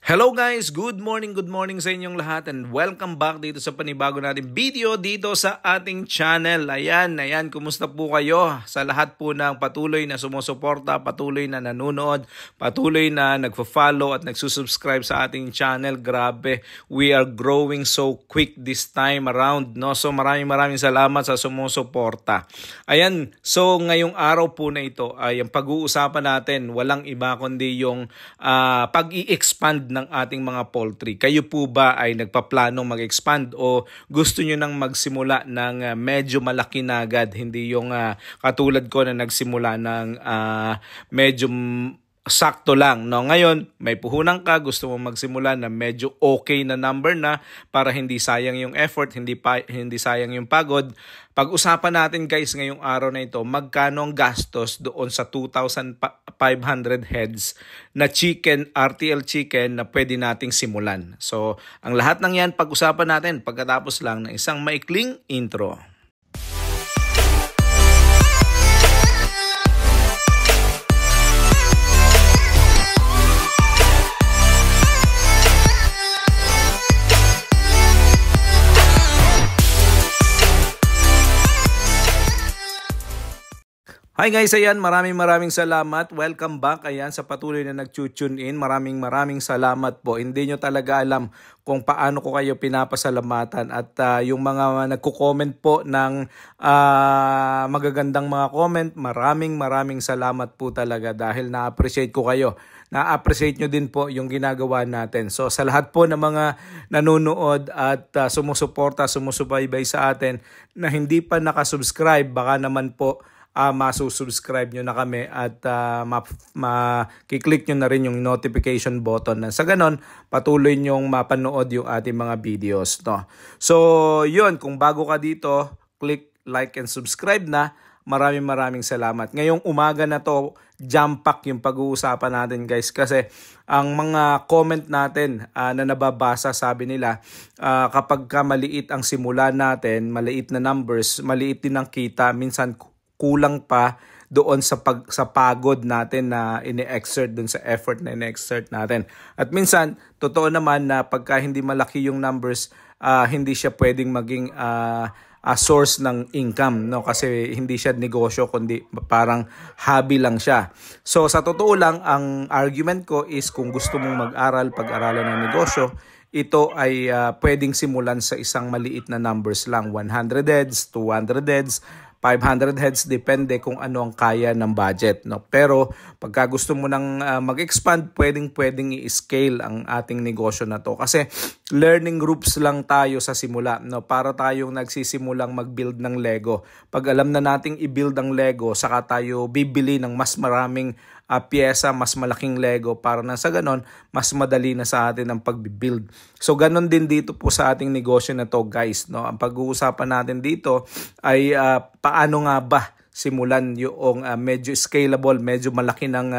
Hello guys! Good morning sa inyong lahat and welcome back dito sa panibago natin video dito sa ating channel. Ayan, kumusta po kayo? Sa lahat po ng patuloy na sumusuporta, patuloy na nanonood, patuloy na nagfo-follow at nagsusubscribe sa ating channel. Grabe, we are growing so quick this time around, no? So maraming salamat sa sumusuporta. Ayan, so ngayong araw po na ito ay ang pag-uusapan natin, walang iba kundi yung pag-i-expand ng ating mga poultry. Kayo po ba ay nagpaplanong mag-expand o gusto nyo nang magsimula ng medyo malaki na agad? Hindi yung katulad ko na nagsimula ng medyo sakto lang, no? Ngayon, may puhunan ka, gusto mo magsimula na medyo okay na number na para hindi sayang yung effort, hindi sayang yung pagod. Pag-usapan natin guys ngayong araw na ito, magkano ang gastos doon sa 2,500 heads na chicken, RTL chicken na pwede nating simulan. So, ang lahat ng yan pag-usapan natin pagkatapos lang ng isang maikling intro. Hi guys, ayan, maraming salamat. Welcome back, ayan, sa patuloy na nag-tune in. Maraming salamat po. Hindi nyo talaga alam kung paano ko kayo pinapasalamatan. At yung mga nagko-comment po ng magagandang mga comment, maraming salamat po talaga dahil na-appreciate ko kayo. Na-appreciate nyo din po yung ginagawa natin. So sa lahat po ng mga nanonood at sumusuporta, sumusubaybay sa atin na hindi pa nakasubscribe, baka naman po masusubscribe nyo na kami at makiklik nyo na rin yung notification button na sa ganon patuloy nyong mapanood yung ating mga videos, no? So yun, kung bago ka dito, click like and subscribe na. Maraming salamat. Ngayong umaga na to, jam-pack yung pag-uusapan natin guys, kasi ang mga comment natin na nababasa, sabi nila kapag ka maliit ang simula natin, maliit na numbers, maliit din ang kita, minsan kulang pa doon sa pagod natin na ini-exert doon sa effort na ini-exert natin. At minsan, totoo naman na pagka hindi malaki yung numbers, hindi siya pwedeng maging source ng income, no? Kasi hindi siya negosyo kundi parang hobby lang siya. So sa totoo lang, ang argument ko is kung gusto mong mag-aral, pag-aralan ng negosyo, ito ay pwedeng simulan sa isang maliit na numbers lang, 100 heads, 200 heads, 500 heads, depende kung ano ang kaya ng budget, no? Pero pagka gusto mo nang mag-expand, pwedeng i-scale ang ating negosyo na to. Kasi learning groups lang tayo sa simula, no? Para tayong nagsisimulang mag-build ng Lego. Pag alam na nating i-build ang Lego, saka tayo bibili ng mas maraming pyesa, mas malaking Lego para na sa ganon, mas madali na sa atin ang pag-build. So ganon din dito po sa ating negosyo na to guys, no? Ang pag-uusapan natin dito ay paano nga ba simulan yung medyo scalable, medyo malaki ng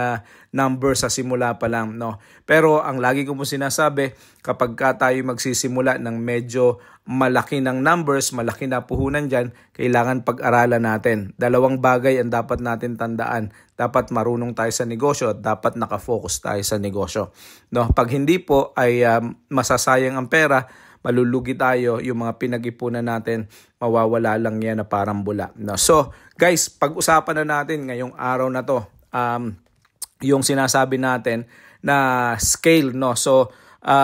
number sa simula pa lang, no? Pero ang lagi ko po sinasabi, kapag tayo magsisimula ng medyo malaki ng numbers, malaki na puhunan dyan, kailangan pag-aralan natin. Dalawang bagay ang dapat natin tandaan. Dapat marunong tayo sa negosyo at dapat nakafocus tayo sa negosyo, no? Pag hindi po ay masasayang ang pera, malulugi tayo, yung mga pinag-ipunan natin, mawawala lang yan na parang bula, no? So, guys, pag-usapan na natin ngayong araw na to, yung sinasabi natin na scale, no? So,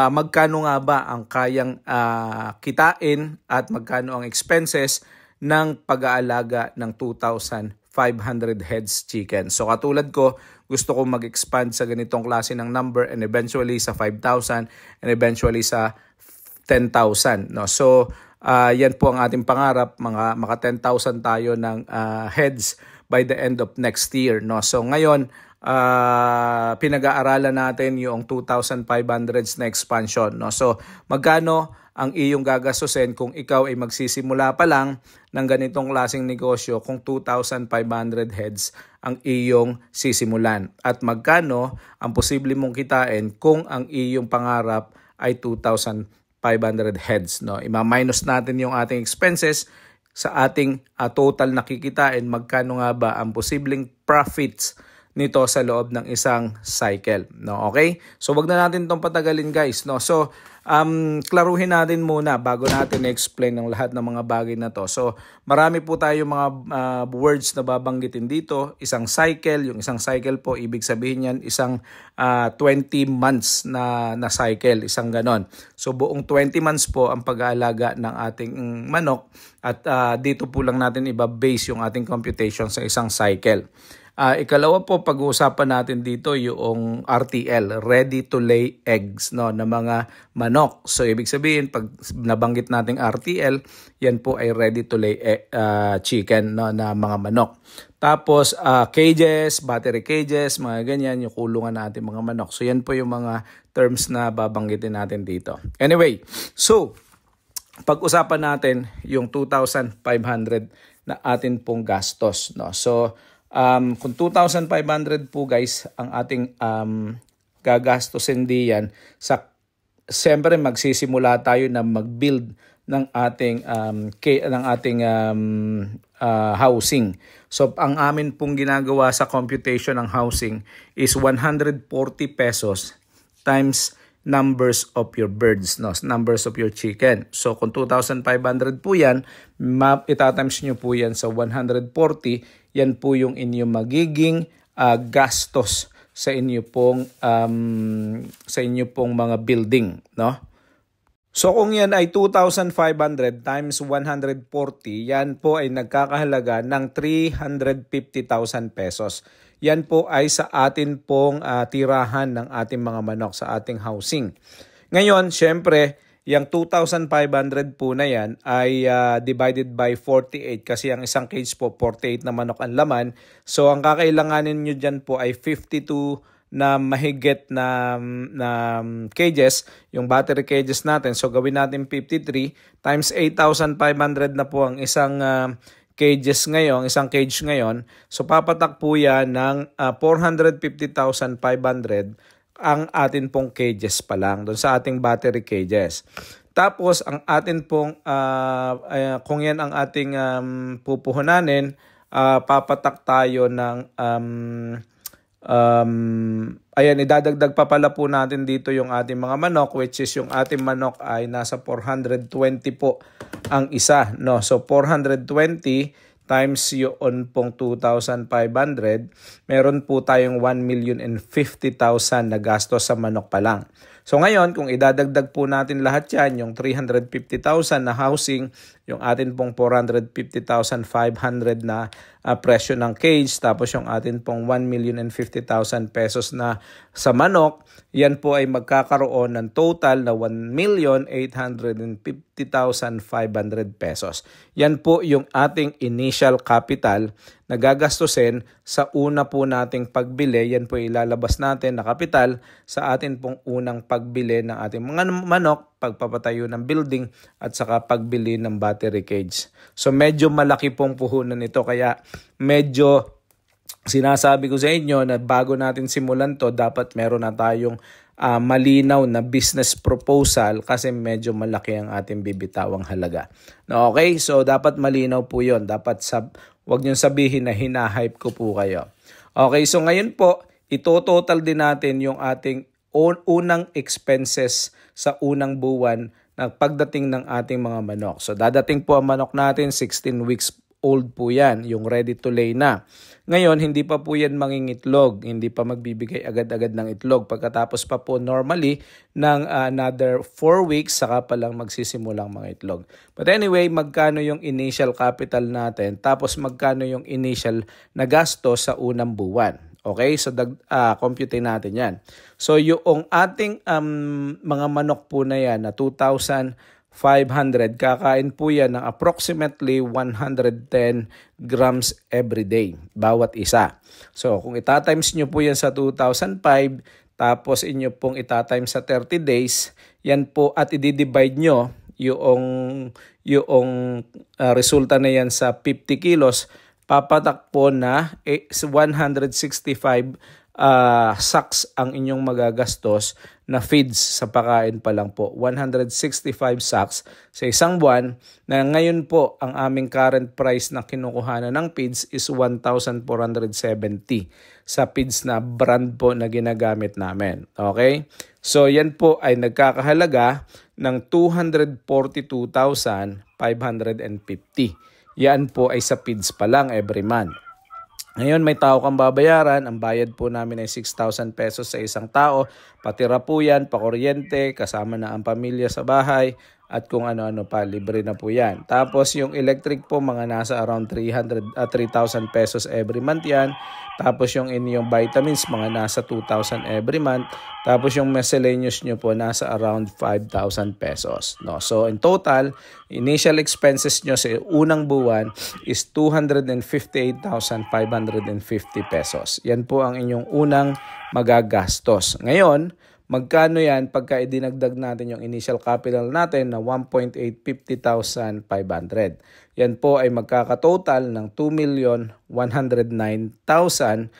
magkano nga ba ang kayang kitain at magkano ang expenses ng pag-aalaga ng 2,500 heads chicken. So, katulad ko, gusto ko mag-expand sa ganitong klase ng number and eventually sa 5,000 and eventually sa 10,000, no? So yan po ang ating pangarap, maka 10,000 tayo ng heads by the end of next year, no? So ngayon pinag-aaralan natin yung 2,500 na expansion, no? So magkano ang iyong gagastusin kung ikaw ay magsisimula pa lang ng ganitong klaseng negosyo kung 2,500 heads ang iyong sisimulan, at magkano ang posible mong kitain kung ang iyong pangarap ay 2,500 heads, no? Ima-minus natin yung ating expenses sa ating total na kikitain, magkano nga ba ang posibleng profits nito sa loob ng isang cycle, no? Okay? So wag na natin tong patagalin, guys, no? So klaruhin natin muna bago natin explain ng lahat ng mga bagay na to. So marami po tayo mga words na babanggitin dito. Isang cycle, yung isang cycle po ibig sabihin yan isang 20 months na cycle, isang ganon. So buong 20 months po ang pag-aalaga ng ating manok at dito po lang natin iba-base yung ating computation sa isang cycle. Ikalawa po, pag-uusapan natin dito yung RTL, ready to lay eggs, no, na mga manok. So ibig sabihin, pag nabanggit nating RTL, yan po ay ready to lay chicken, no, na mga manok. Tapos cages, battery cages, mga ganyan, yung kulungan natin mga manok. So yan po yung mga terms na babanggitin natin dito. Anyway, so pag-usapan natin yung 2,500 na atin pong gastos, no. So kung 2,500 po, guys, ang ating gagastusin diyan sa siyempre magsisimula tayo na mag-build ng ating housing. So ang amin pong ginagawa sa computation ng housing is 140 pesos times numbers of your birds, no, numbers of your chicken. So kung 2,500 po yan, itatimes nyo po yan sa 140, yan po yung inyong magiging gastos sa inyo pong mga building, no? So kung yan ay 2,500 times 140, yan po ay nagkakahalaga ng 350,000 pesos. Yan po ay sa atin pong tirahan ng ating mga manok sa ating housing. Ngayon, syempre, yung 2,500 po na yan ay divided by 48 kasi ang isang cage po 48 na manok ang laman. So ang kakailanganin nyo dyan po ay 52 na mahigit na cages, yung battery cages natin. So gawin natin 53 times 8,500 na po ang isang isang cage ngayon. So papatak po yan ng 450,500 ang atin pong cages pa lang doon sa ating battery cages. Tapos ang atin pong kung yan ang ating pupuhunanin, papatak tayo ng idadagdag pa pala po natin dito yung ating mga manok, which is yung ating manok ay nasa 420 po ang isa, no? So 420 times yun pong 2,500, meron po tayong 1,050,000 na gastos sa manok pa lang. So ngayon, kung idadagdag po natin lahat yan, yung 350,000 na housing, yung atin pong 450,500 na presyo ng cage, tapos yung atin pong 1,050,000 pesos na sa manok, yan po ay magkakaroon ng total na 1,850,500 pesos. Yan po yung ating initial capital na gagastusin sa una po nating pagbili. Yan po ilalabas natin na kapital sa atin pong unang pagbili ng ating mga manok, pagpapatayo ng building at saka pagbili ng battery cage. So medyo malaki pong puhunan ito, kaya medyo sinasabi ko sa inyo na bago natin simulan to, dapat meron na tayong malinaw na business proposal kasi medyo malaki ang ating bibitawang halaga. No, okay? So dapat malinaw po yon. Dapat wag niyong sabihin na hinahype ko po kayo. Okay, so ngayon po, ito-total din natin yung ating unang expenses sa unang buwan na pagdating ng ating mga manok. So dadating po ang manok natin, 16 weeks old po yan, yung ready to lay na. Ngayon, hindi pa po yan mangingitlog, hindi pa magbibigay agad-agad ng itlog. Pagkatapos pa po normally ng another 4 weeks, saka pa lang magsisimulang mga itlog. But anyway, magkano yung initial capital natin, tapos magkano yung initial na gasto sa unang buwan. Okay, so compute natin yan. So yung ating mga manok po na yan na 2,500, kakain po yan ng approximately 110 grams every day, bawat isa. So kung itatimes nyo po yan sa 2,005, tapos inyo pong itatimes sa 30 days, yan po at i-divide nyo yung resulta na yan sa 50 kilos, papatak po na 165 sacks ang inyong magagastos na feeds sa pakain pa lang po. 165 sacks sa isang buwan na ngayon po ang aming current price na kinukuhanan ng feeds is 1,470 sa feeds na brand po na ginagamit namin. Okay? So yan po ay nagkakahalaga ng 242,550. Yan po ay sa feeds pa lang every month. Ngayon may tao kang babayaran, ang bayad po namin ay 6,000 pesos sa isang tao. Patira po yan, pakuryente, kasama na ang pamilya sa bahay at kung ano-ano pa, libre na po yan. Tapos yung electric po mga nasa around 3,000 pesos every month yan. Tapos yung inyong vitamins mga nasa 2,000 every month. Tapos yung miscellaneous nyo po nasa around 5,000 pesos. No? So in total, initial expenses nyo sa unang buwan is 258,550 pesos. Yan po ang inyong unang magagastos. Ngayon, magkano yan pagka idinagdag natin yung initial capital natin na 1,850,500. Yan po ay magkakatotal ng 2,109,100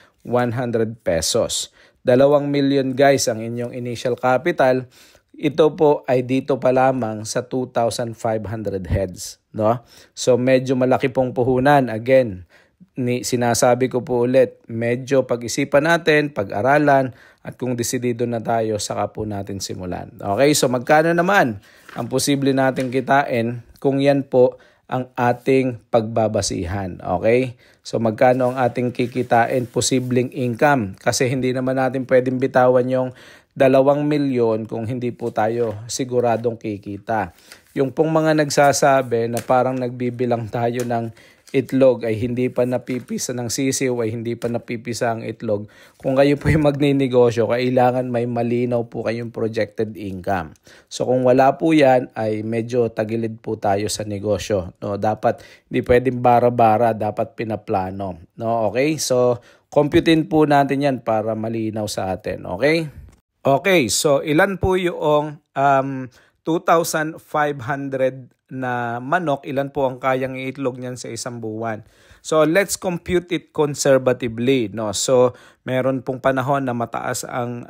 pesos. 2 million guys ang inyong initial capital. Ito po ay dito pa lamang sa 2,500 heads. No? So medyo malaki pong puhunan. Again, sinasabi ko po ulit, medyo pag-isipan natin, pag-aralan, at kung desidido na tayo, saka po natin simulan. Okay, so magkano naman ang posible nating kitain kung yan po ang ating pagbabasihan. Okay, so magkano ang ating kikitain, posibleng income? Kasi hindi naman natin pwedeng bitawan yung 2 milyon kung hindi po tayo siguradong kikita. Yung pong mga nagsasabi na parang nagbibilang tayo ng itlog ay hindi pa napipisa ng sisiw, ay hindi pa napipisa ang itlog. Kung kayo po yung magninegosyo, kailangan may malinaw po kayong projected income. So kung wala po yan, ay medyo tagilid po tayo sa negosyo. No? Dapat, hindi pwedeng bara-bara, dapat pinaplano. No? Okay? So, computein po natin yan para malinaw sa atin. Okay? Okay, so ilan po yung 2,500 na manok, ilan po ang kayang iitlog niyan sa isang buwan. So let's compute it conservatively, no? So meron pong panahon na mataas ang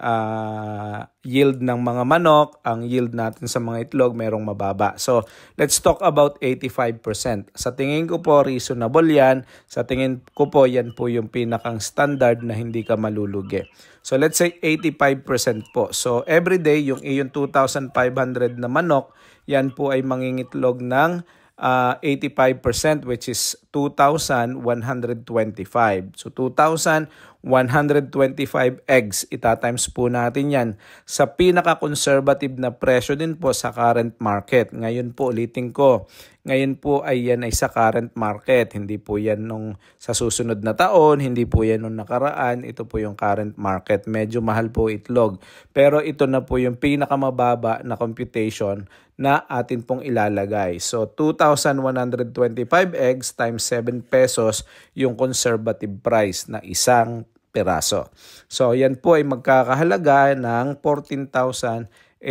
yield ng mga manok, ang yield natin sa mga itlog merong mababa. So let's talk about 85%. Sa tingin ko po reasonable 'yan. Sa tingin ko po yan po yung pinakang standard na hindi ka malulugi. So let's say 85% po. So every day yung 2,500 na manok, yan po ay mangingitlog ng 85% which is 2,125. So 2,125 eggs, itatimes po natin yan sa pinaka-conservative na presyo din po sa current market. Ngayon po, ulitin ko, ngayon po ay yan ay sa current market. Hindi po yan nung sa susunod na taon, hindi po yan nung nakaraan. Ito po yung current market. Medyo mahal po itlog. Pero ito na po yung pinakamababa na computation na atin pong ilalagay. So 2,125 eggs times 7 pesos yung conservative price na isang peraso. So yan po ay magkakahalaga ng 14,875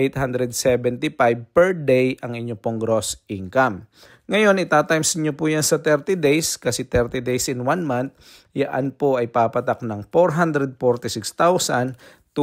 per day ang inyong pong gross income. Ngayon, itatimes nyo po yan sa 30 days kasi 30 days in 1 month, yan po ay papatak ng 446,250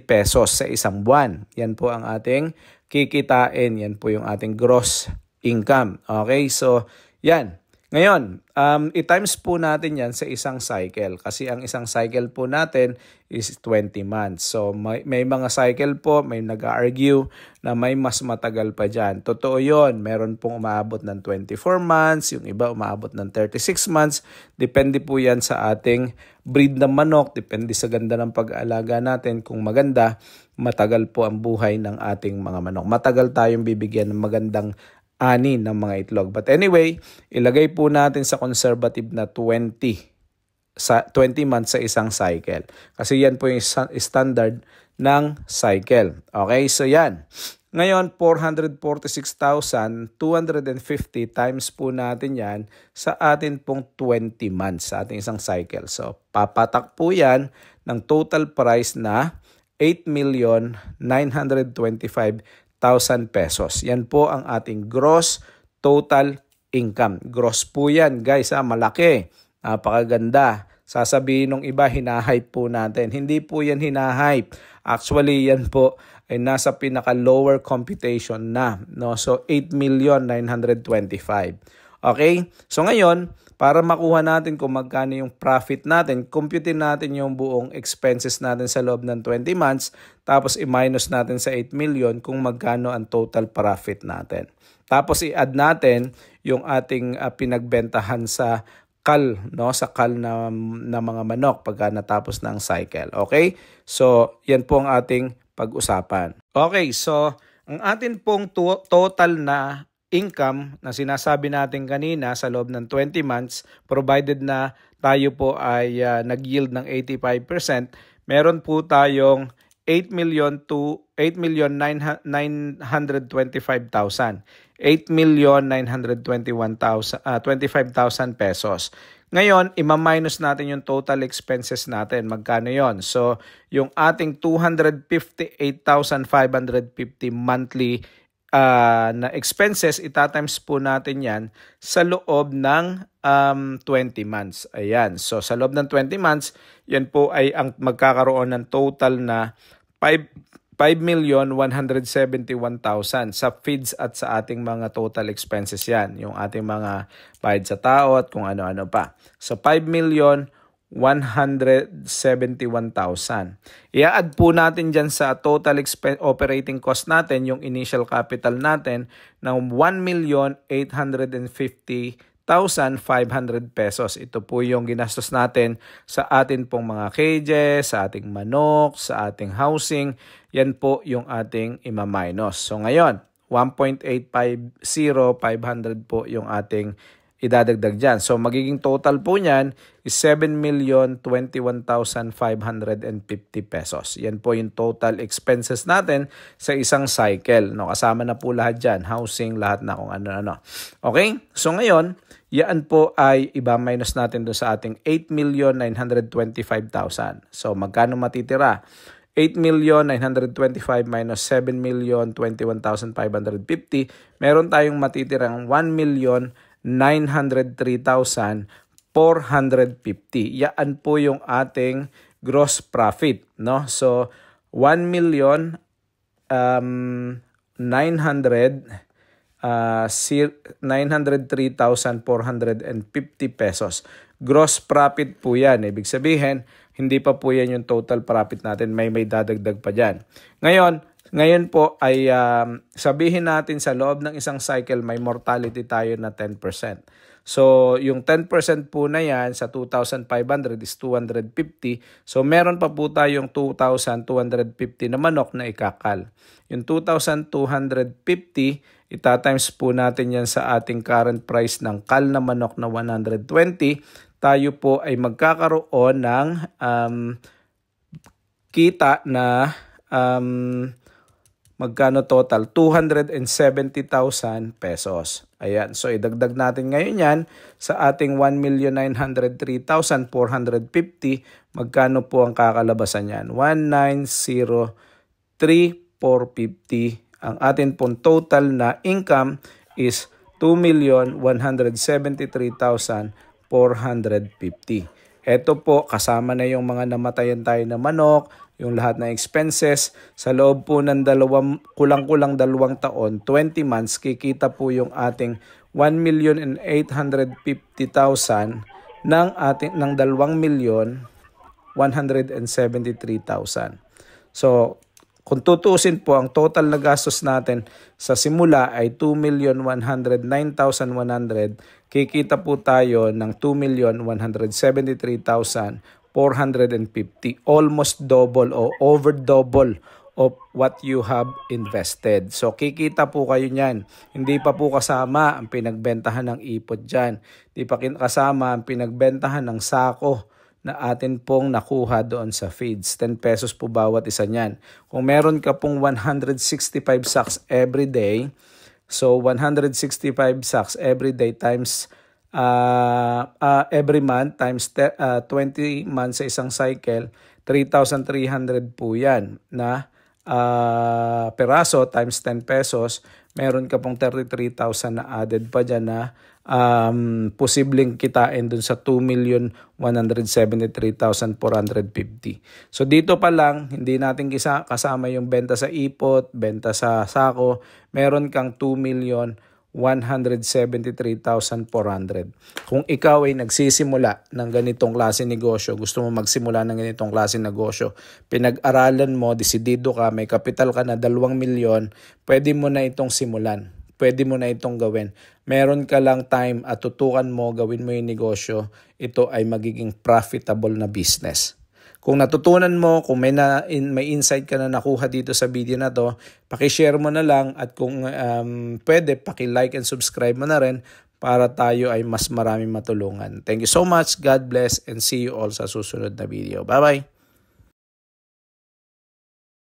pesos sa isang buwan. Yan po ang ating kikitain. Yan po yung ating gross income. Okay, so yan. Ngayon, i-times po natin yan sa isang cycle kasi ang isang cycle po natin is 20 months. So may mga cycle po, may nag-argue na may mas matagal pa dyan. Totoo yun, meron pong umaabot ng 24 months, yung iba umaabot ng 36 months. Depende po yan sa ating breed ng manok, depende sa ganda ng pag-aalaga natin. Kung maganda, matagal po ang buhay ng ating mga manok. Matagal tayong bibigyan ng magandang ani ng mga itlog. But anyway, ilagay po natin sa conservative na 20 months sa isang cycle. Kasi yan po yung standard ng cycle. Okay, so yan. Ngayon, 446,250 times po natin yan sa atin pong 20 months sa ating isang cycle. So, papatak po yan ng total price na 8,925,000 pesos. Yan po ang ating gross total income. Gross po yan, guys. Malaki. Napakaganda. sasabihin ng iba, hinahype po natin. Hindi po yan hinahype. Actually, yan po ay nasa pinaka-lower computation na. No? So, 8,925,000. Okay? So, ngayon, para makuha natin kung magkano yung profit natin, computein natin yung buong expenses natin sa loob ng 20 months, tapos i-minus natin sa 8 million kung magkano ang total profit natin. Tapos i-add natin yung ating pinagbentahan sa kal, no, sa kal na mga manok pagka natapos ng cycle. Okay? So, yan po ang ating pag-usapan. Okay, so ang atin pong total na income na sinasabi natin kanina sa loob ng 20 months, provided na tayo po ay nag-yield ng 85%, meron po tayong 8,925,000. 8,925,000 pesos. Ngayon, ima-minus natin yung total expenses natin. Magkano yon? So, yung ating 258,550 monthly na expenses, itatimes po natin yan sa loob ng 20 months. Ayan. So, sa loob ng 20 months, yan po ay ang magkakaroon ng total na 5,171,000 sa feeds at sa ating mga total expenses yan. Yung ating mga bayad sa tao at kung ano-ano pa. So 5,171,000. I-add po natin dyan sa total operating cost natin yung initial capital natin ng 1,850,500 pesos. Ito po yung ginastos natin sa atin pong mga cages, sa ating manok, sa ating housing. Yan po yung ating ima-minus. So ngayon, 1,850,500 po yung ating idadagdag dyan. So magiging total po niyan is 7,021,550 pesos. Yan po yung total expenses natin sa isang cycle. No, kasama na po lahat dyan. Housing, lahat na kung ano-ano. Okay? So ngayon, yan po ay iba-minus natin doon sa ating 8,925,000. So magkano matitira? 8,925,000 minus 7,021,550. Meron tayong matitirang 1,903,450. Yan po yung ating gross profit, no? So 1,903,450 pesos. Gross profit po yan. Ibig sabihin, hindi pa po yan yung total profit natin. May dadagdag pa dyan. Ngayon po ay sabihin natin sa loob ng isang cycle may mortality tayo na 10%. So yung 10% po na yan sa 2,500 is 250. So meron pa po tayong 2,250 na manok na ikakal. Yung 2,250, itatimes po natin yan sa ating current price ng kal na manok na 120. Tayo po ay magkakaroon ng kita na magkano total? 270,000 pesos. Ayan. So, idagdag natin ngayon yan sa ating 1,903,450. Magkano po ang kakalabasan yan? 1,903,450. Ang atin pong total na income is 2,173,450. Ito po, kasama na yung mga namatayan tayo na manok, yung lahat ng expenses. Sa loob po ng kulang-kulang 2 taon, 20 months, kikita po yung ating 1,850,000 ng 2,173,000. So, kung tutusin po, ang total na gastos natin sa simula ay 2,109,100. Kikita po tayo ng 2,173,450. Almost double o over double of what you have invested. So kikita po kayo niyan. Hindi pa po kasama ang pinagbentahan ng ipot dyan. Hindi pa kasama ang pinagbentahan ng sako na atin pong nakuha doon sa feeds. 10 pesos po bawat isa niyan. Kung meron ka pong 165 sacks every day, so 165 sacks every day times every month times 20 months sa isang cycle, 3,300 po yan na peraso times 10 pesos. Meron ka pong 33,000 na added pa dyan na posibleng kitain dun sa 2,173,450. So dito pa lang, hindi natin kasama yung benta sa ipot, benta sa sako, meron kang 2,173,400. Kung ikaw ay nagsisimula ng ganitong klase negosyo, gusto mo magsimula ng ganitong klase negosyo, pinag-aralan mo, desidido ka, may kapital ka na 2 milyon, pwede mo na itong simulan. Pwede mo na itong gawin. Meron ka lang time at tutukan mo, gawin mo yung negosyo, ito ay magiging profitable na business. Kung natutunan mo, kung may insight ka na nakuha dito sa video na to, paki-share mo na lang at kung pwede, paki-like and subscribe mo na rin para tayo ay mas maraming matulungan. Thank you so much. God bless and see you all sa susunod na video. Bye-bye!